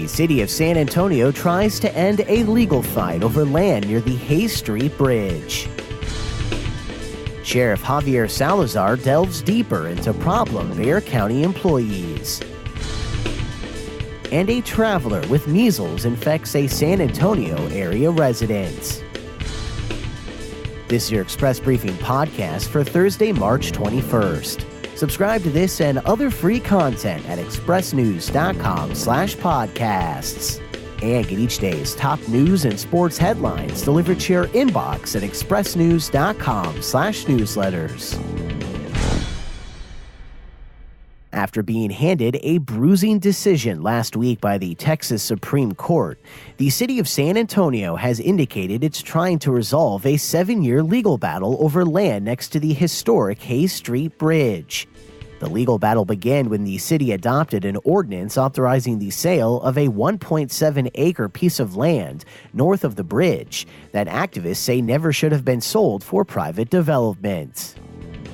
The city of San Antonio tries to end a legal fight over land near the Hayes Street Bridge. Sheriff Javier Salazar delves deeper into problem Bexar County employees. And a traveler with measles infects a San Antonio area resident. This is your Express Briefing podcast for Thursday, March 21st. Subscribe to this and other free content at expressnews.com/podcasts. And get each day's top news and sports headlines delivered to your inbox at expressnews.com/newsletters. After being handed a bruising decision last week by the Texas Supreme Court, the city of San Antonio has indicated it's trying to resolve a 7-year legal battle over land next to the historic Hayes Street Bridge. The legal battle began when the city adopted an ordinance authorizing the sale of a 1.7-acre piece of land north of the bridge that activists say never should have been sold for private development.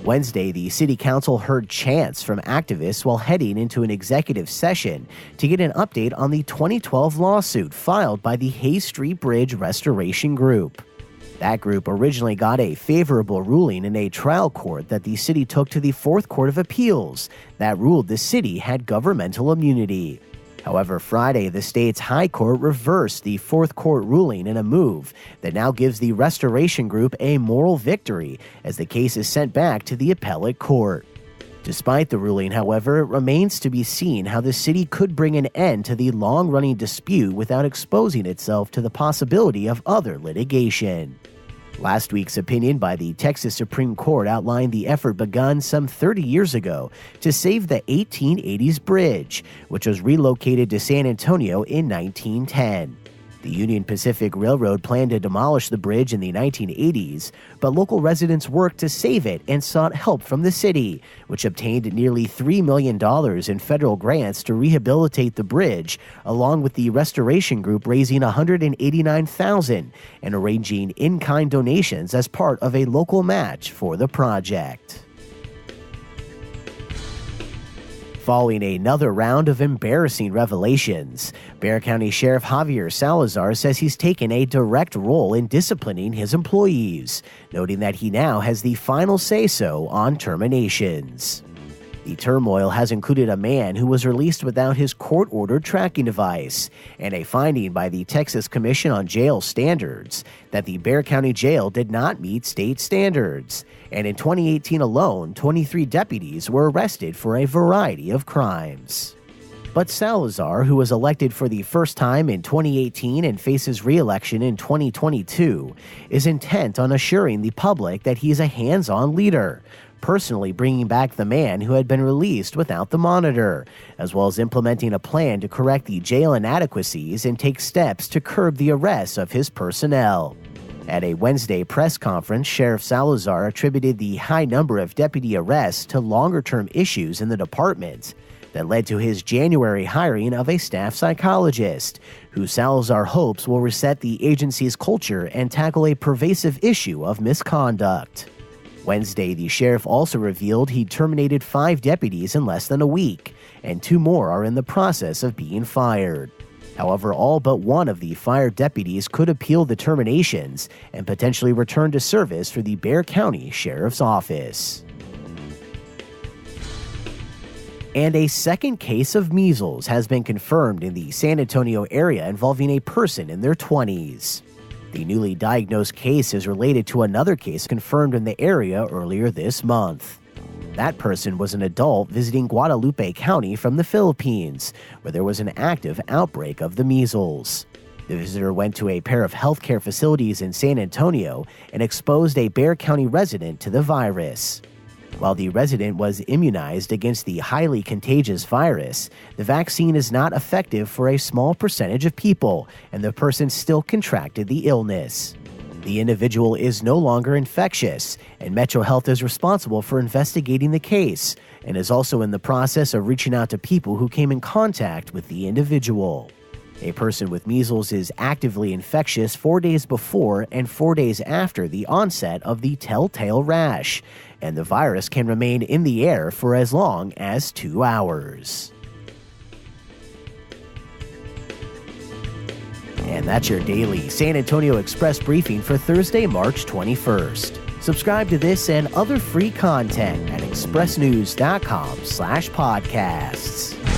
Wednesday, the city council heard chants from activists while heading into an executive session to get an update on the 2012 lawsuit filed by the Hayes Street Bridge Restoration Group. That group originally got a favorable ruling in a trial court that the city took to the Fourth Court of Appeals that ruled the city had governmental immunity. However, Friday, the state's high court reversed the Fourth Court ruling in a move that now gives the Restoration Group a moral victory as the case is sent back to the appellate court. Despite the ruling, however, it remains to be seen how the city could bring an end to the long-running dispute without exposing itself to the possibility of other litigation. Last week's opinion by the Texas Supreme Court outlined the effort begun some 30 years ago to save the 1880s bridge, which was relocated to San Antonio in 1910. The Union Pacific Railroad planned to demolish the bridge in the 1980s, but local residents worked to save it and sought help from the city, which obtained nearly $3 million in federal grants to rehabilitate the bridge, along with the Restoration Group raising $189,000 and arranging in-kind donations as part of a local match for the project. Following another round of embarrassing revelations, Bexar County Sheriff Javier Salazar says he's taken a direct role in disciplining his employees, noting that he now has the final say-so on terminations. The turmoil has included a man who was released without his court-ordered tracking device, and a finding by the Texas Commission on Jail Standards that the Bexar County Jail did not meet state standards. And in 2018 alone, 23 deputies were arrested for a variety of crimes. But Salazar, who was elected for the first time in 2018 and faces re-election in 2022, is intent on assuring the public that he's a hands-on leader, personally bringing back the man who had been released without the monitor, as well as implementing a plan to correct the jail inadequacies and take steps to curb the arrests of his personnel. At a Wednesday press conference, Sheriff Salazar attributed the high number of deputy arrests to longer-term issues in the department that led to his January hiring of a staff psychologist, who Salazar hopes will reset the agency's culture and tackle a pervasive issue of misconduct. Wednesday, the sheriff also revealed he terminated 5 deputies in less than a week, and 2 more are in the process of being fired. However, all but one of the fired deputies could appeal the terminations and potentially return to service for the Bexar County Sheriff's Office. And a second case of measles has been confirmed in the San Antonio area involving a person in their 20s. The newly diagnosed case is related to another case confirmed in the area earlier this month. That person was an adult visiting Guadalupe County from the Philippines, where there was an active outbreak of the measles. The visitor went to a pair of healthcare facilities in San Antonio and exposed a Bexar County resident to the virus. While the resident was immunized against the highly contagious virus, the vaccine is not effective for a small percentage of people, and the person still contracted the illness. The individual is no longer infectious, and Metro Health is responsible for investigating the case and is also in the process of reaching out to people who came in contact with the individual. A person with measles is actively infectious 4 days before and 4 days after the onset of the telltale rash, and the virus can remain in the air for as long as 2 hours. And that's your daily San Antonio Express briefing for Thursday, March 21st. Subscribe to this and other free content at expressnews.com/podcasts.